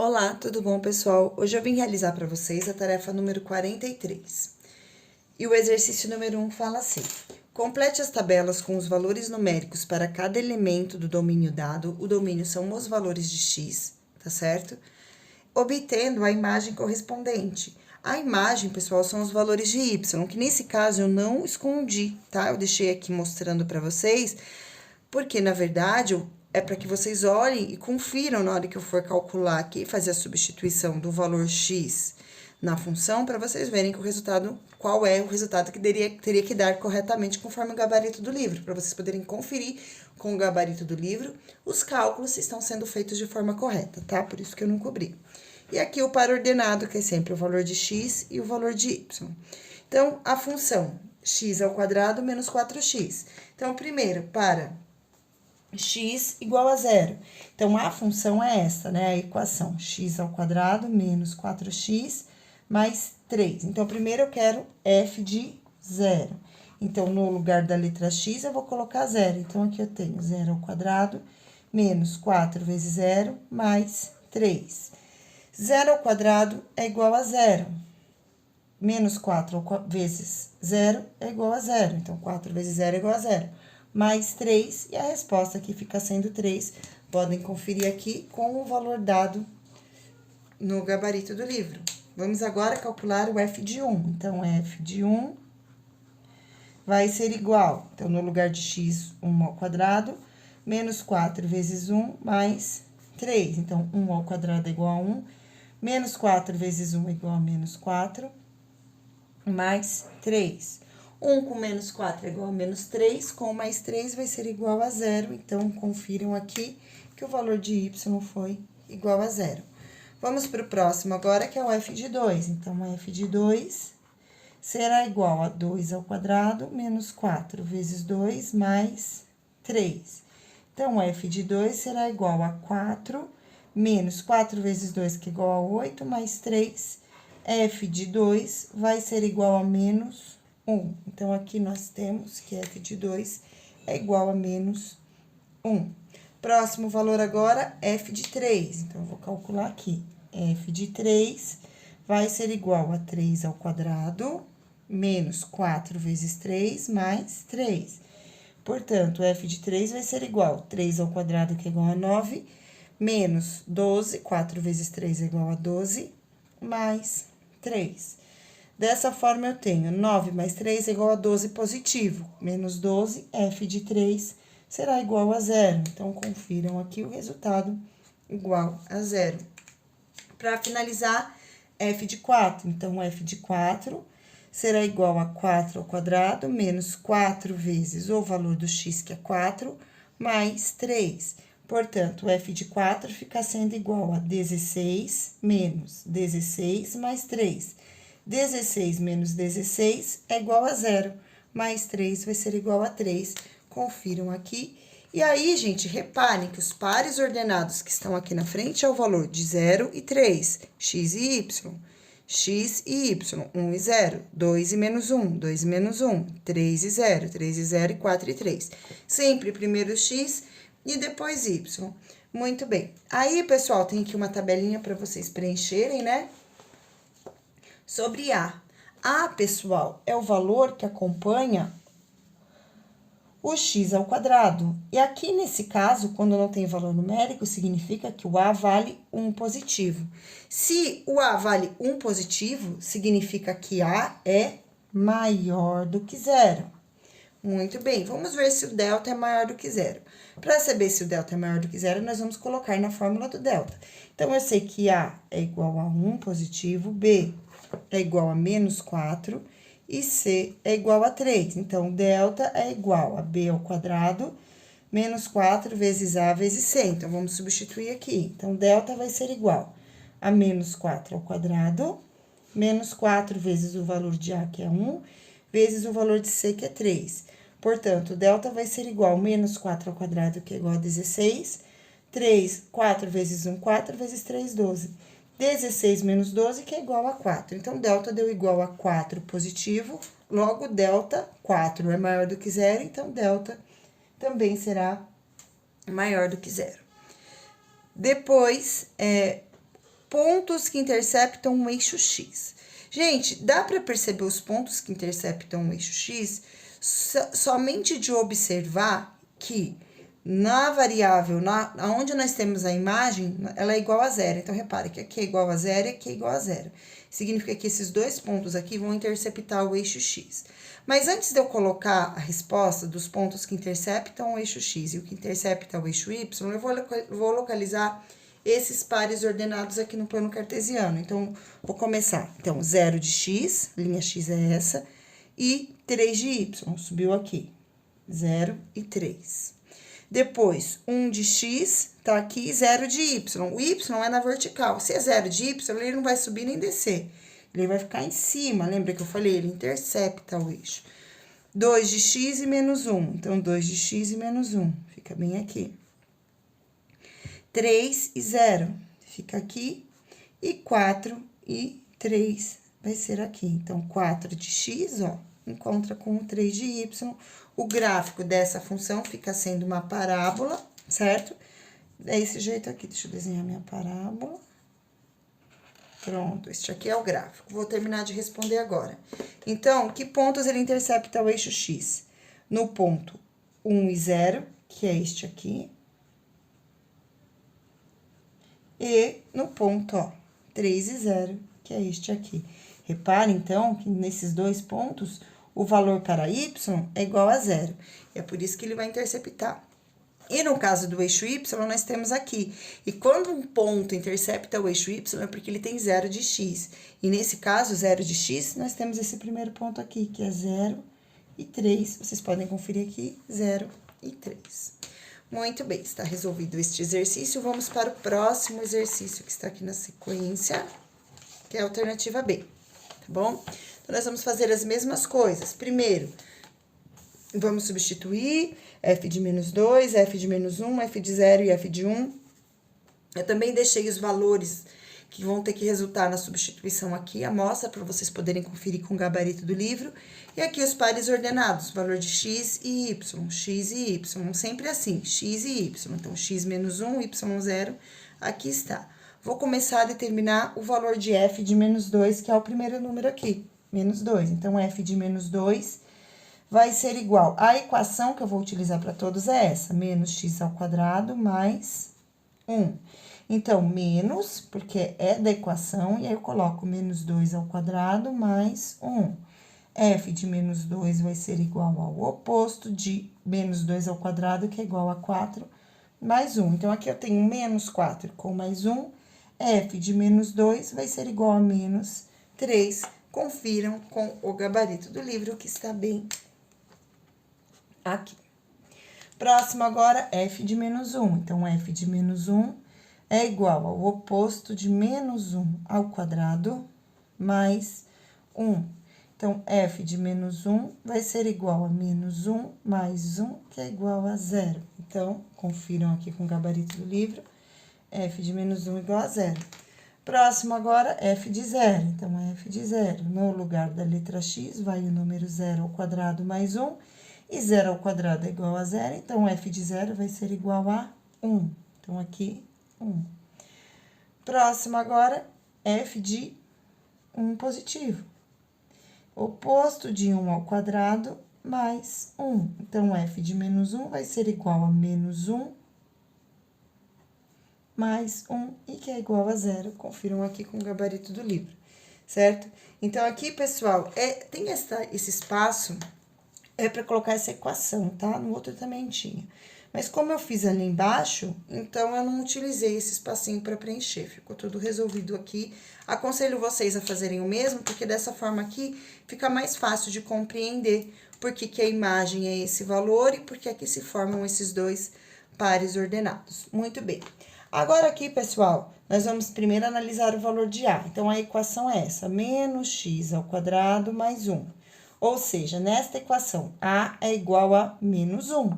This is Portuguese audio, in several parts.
Olá, tudo bom, pessoal? Hoje eu vim realizar para vocês a tarefa número 43. E o exercício número 1 fala assim: complete as tabelas com os valores numéricos para cada elemento do domínio dado. O domínio são os valores de x, tá certo? Obtendo a imagem correspondente. A imagem, pessoal, são os valores de y, que nesse caso eu não escondi, tá? Eu deixei aqui mostrando para vocês, porque na verdade é para que vocês olhem e confiram na hora que eu for calcular aqui, fazer a substituição do valor x na função, para vocês verem que o resultado, qual é o resultado que teria que dar corretamente conforme o gabarito do livro, para vocês poderem conferir com o gabarito do livro os cálculos se estão sendo feitos de forma correta, tá? Por isso que eu não cobri. E aqui o par ordenado, que é sempre o valor de x e o valor de y. Então, a função x² menos 4x. Então, primeiro, para x igual a zero. Então, a função é essa, né? A equação x² menos 4x mais 3. Então, primeiro eu quero f de zero. Então, no lugar da letra x, eu vou colocar zero. Então, aqui eu tenho 0² menos 4 vezes 0 mais 3. 0² é igual a zero. Menos 4 vezes 0 é igual a zero. Então, 4 vezes 0 é igual a zero. Mais 3, e a resposta aqui fica sendo 3. Podem conferir aqui com o valor dado no gabarito do livro. Vamos agora calcular o f de 1. Então, f de 1 vai ser igual, então, no lugar de x, 1² menos 4 vezes 1 mais 3. Então, 1² é igual a 1, menos 4 vezes 1 é igual a menos 4, mais 3. 1 com menos 4 é igual a menos 3, com mais 3 vai ser igual a 0. Então, confiram aqui que o valor de y foi igual a 0. Vamos para o próximo agora, que é o f de 2. Então, o f de 2 será igual a 2² menos 4 vezes 2 mais 3. Então, o f de 2 será igual a 4 menos 4 vezes 2, que é igual a 8, mais 3. F de 2 vai ser igual a menos 1. Então, aqui nós temos que f de 2 é igual a menos 1. Próximo valor agora, f de 3. Então, eu vou calcular aqui. F de 3 vai ser igual a 3² menos 4 vezes 3 mais 3. Portanto, f de 3 vai ser igual a 3², que é igual a 9, menos 12, 4 vezes 3 é igual a 12, mais 3. Dessa forma, eu tenho 9 mais 3 é igual a 12 positivo, menos 12, f de 3 será igual a 0. Então, confiram aqui o resultado igual a 0. Para finalizar, f de 4. Então, f de 4 será igual a 4² menos 4 vezes o valor do x, que é 4, mais 3. Portanto, f de 4 fica sendo igual a 16 menos 16 mais 3. 16 menos 16 é igual a 0, mais 3 vai ser igual a 3. Confiram aqui. E aí, gente, reparem que os pares ordenados que estão aqui na frente é o valor de 0 e 3, x e y. X e y, 1 e 0, 2 e menos 1, 2 e menos 1, 3 e 0, 3 e 0 e 4 e 3. Sempre primeiro x e depois y. Muito bem. Aí, pessoal, tem aqui uma tabelinha para vocês preencherem, né? Sobre A. A, pessoal, é o valor que acompanha o x². E aqui, nesse caso, quando não tem valor numérico, significa que o A vale 1 positivo. Se o A vale 1 positivo, significa que A é maior do que 0. Muito bem, vamos ver se o delta é maior do que 0. Para saber se o delta é maior do que 0, nós vamos colocar na fórmula do delta. Então, eu sei que A é igual a 1 positivo, B é igual a menos 4 e C é igual a 3. Então, delta é igual a B² menos 4 vezes A vezes C. Então, vamos substituir aqui. Então, delta vai ser igual a menos 4² menos 4 vezes o valor de A, que é 1, vezes o valor de C, que é 3. Portanto, delta vai ser igual a menos 4², que é igual a 16, 3, 4 vezes 1, 4 vezes 3, 12. 16 menos 12, que é igual a 4. Então, delta deu igual a 4 positivo, logo, delta, 4 é maior do que 0, então, delta também será maior do que 0. Depois, pontos que interceptam um eixo X. Gente, dá para perceber os pontos que interceptam um eixo X somente de observar que na variável, onde nós temos a imagem, ela é igual a zero. Então, repare que aqui é igual a zero e aqui é igual a zero. Significa que esses dois pontos aqui vão interceptar o eixo X. Mas antes de eu colocar a resposta dos pontos que interceptam o eixo X e o que intercepta o eixo Y, eu vou localizar esses pares ordenados aqui no plano cartesiano. Então, vou começar. Então, 0 de X, linha X é essa, e 3 de Y, subiu aqui. 0 e 3. Depois, 1 de X, tá aqui, 0 de Y. O Y é na vertical. Se é 0 de Y, ele não vai subir nem descer. Ele vai ficar em cima, lembra que eu falei? Ele intercepta o eixo. 2 de X e menos 1. Então, 2 de X e menos 1. Fica bem aqui. 3 e 0. Fica aqui. E 4 e 3 vai ser aqui. Então, 4 de X, ó, encontra com o 3 de Y. O gráfico dessa função fica sendo uma parábola, certo? É esse jeito aqui. Deixa eu desenhar minha parábola. Pronto, este aqui é o gráfico. Vou terminar de responder agora. Então, que pontos ele intercepta o eixo X? No ponto 1 e 0, que é este aqui. E no ponto, ó, 3 e 0, que é este aqui. Repare, então, que nesses dois pontos, o valor para y é igual a 0. É por isso que ele vai interceptar. E no caso do eixo y, nós temos aqui. E quando um ponto intercepta o eixo y, é porque ele tem 0 de x. E nesse caso, 0 de x, nós temos esse primeiro ponto aqui, que é 0 e 3. Vocês podem conferir aqui, 0 e 3. Muito bem, está resolvido este exercício. Vamos para o próximo exercício que está aqui na sequência, que é a alternativa B, tá bom? Então, nós vamos fazer as mesmas coisas. Primeiro, vamos substituir f de menos 2, f de menos 1, f de 0 e f de 1. Eu também deixei os valores que vão ter que resultar na substituição aqui, a amostra, para vocês poderem conferir com o gabarito do livro. E aqui os pares ordenados, valor de x e y, sempre assim, x e y. Então, x menos 1, y 0, aqui está. Vou começar a determinar o valor de f de menos 2, que é o primeiro número aqui, menos 2. Então, f de menos 2 vai ser igual, a equação que eu vou utilizar para todos é essa, menos x ao quadrado mais 1. Então, menos, porque é da equação, e aí eu coloco menos 2 ao quadrado mais 1. F de menos 2 vai ser igual ao oposto de menos 2 ao quadrado, que é igual a 4, mais 1. Então, aqui eu tenho menos 4 com mais 1. F de menos 2 vai ser igual a menos 3. Confiram com o gabarito do livro, que está bem aqui. Próximo agora, f de menos 1. Então, f de menos 1 é igual ao oposto de menos 1 ao quadrado mais 1. Então, f de menos 1 vai ser igual a menos 1 mais 1, que é igual a 0. Então, confiram aqui com o gabarito do livro, f de menos 1 igual a 0. Próximo agora, f de 0. Então, f de 0, no lugar da letra x, vai o número 0 ao quadrado mais 1, e 0 ao quadrado é igual a 0, então, f de 0 vai ser igual a 1. Então, aqui, 1. Próximo agora, f de 1 positivo. Oposto de 1 ao quadrado mais 1. Então, f de menos 1 vai ser igual a menos 1 mais 1, e que é igual a 0. Confiram aqui com o gabarito do livro, certo? Então, aqui, pessoal, tem esse espaço para colocar essa equação, tá? No outro também tinha. Mas como eu fiz ali embaixo, então eu não utilizei esse espacinho para preencher. Ficou tudo resolvido aqui. Aconselho vocês a fazerem o mesmo, porque dessa forma aqui fica mais fácil de compreender por que a imagem é esse valor e por que aqui se formam esses dois pares ordenados. Muito bem. Agora aqui, pessoal, nós vamos primeiro analisar o valor de A. Então, a equação é essa, menos x ao quadrado mais 1. Ou seja, nesta equação, A é igual a menos 1.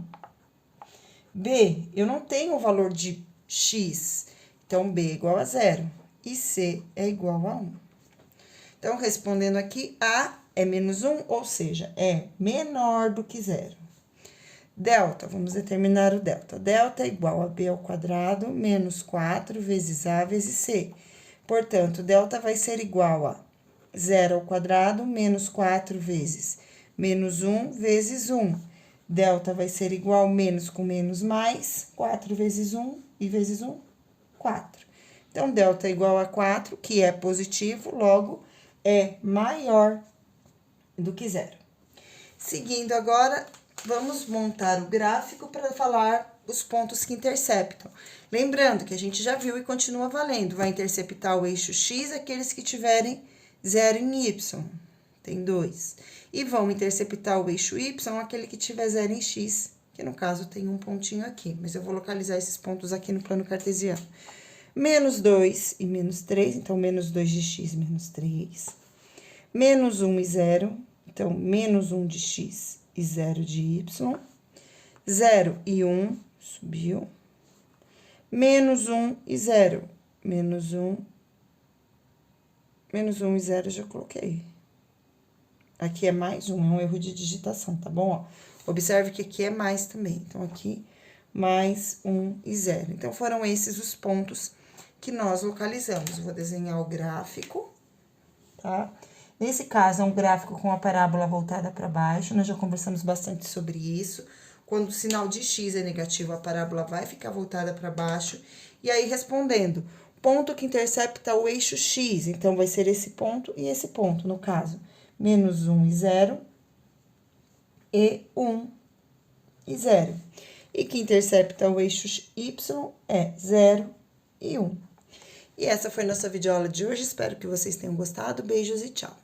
B, eu não tenho o valor de x, então B é igual a 0. E C é igual a 1. Então, respondendo aqui, A é menos 1, ou seja, é menor do que 0. Delta, vamos determinar o delta. Delta é igual a B ao quadrado menos 4 vezes A vezes C. Portanto, delta vai ser igual a 0 ao quadrado menos 4 vezes menos 1 vezes 1. Delta vai ser igual menos com menos mais, 4 vezes 1 e vezes 1, 4. Então, delta é igual a 4, que é positivo, logo, é maior do que 0. Seguindo agora, vamos montar o gráfico para falar os pontos que interceptam. Lembrando que a gente já viu e continua valendo. Vai interceptar o eixo x aqueles que tiverem 0 em y. Tem 2. E vão interceptar o eixo y aquele que tiver 0 em x, que no caso tem um pontinho aqui. Mas eu vou localizar esses pontos aqui no plano cartesiano. Menos 2 e menos 3, então, menos 2 de x, menos 3. Menos 1 e 0, então, menos 1 de x e 0 de y. 0 e 1, subiu. Menos 1 e 0, menos 1. Menos 1 e 0 eu já coloquei. Aqui é mais 1, é um erro de digitação, tá bom? Ó, observe que aqui é mais também. Então, aqui, mais 1 e 0. Então, foram esses os pontos que nós localizamos. Eu vou desenhar o gráfico, tá? Nesse caso, é um gráfico com a parábola voltada para baixo. Nós já conversamos bastante sobre isso. Quando o sinal de x é negativo, a parábola vai ficar voltada para baixo. E aí, respondendo, ponto que intercepta o eixo x. Então, vai ser esse ponto e esse ponto, no caso. Menos 1 e 0, e 1 e 0. E que intercepta o eixo y é 0 e 1. E essa foi nossa videoaula de hoje. Espero que vocês tenham gostado. Beijos e tchau!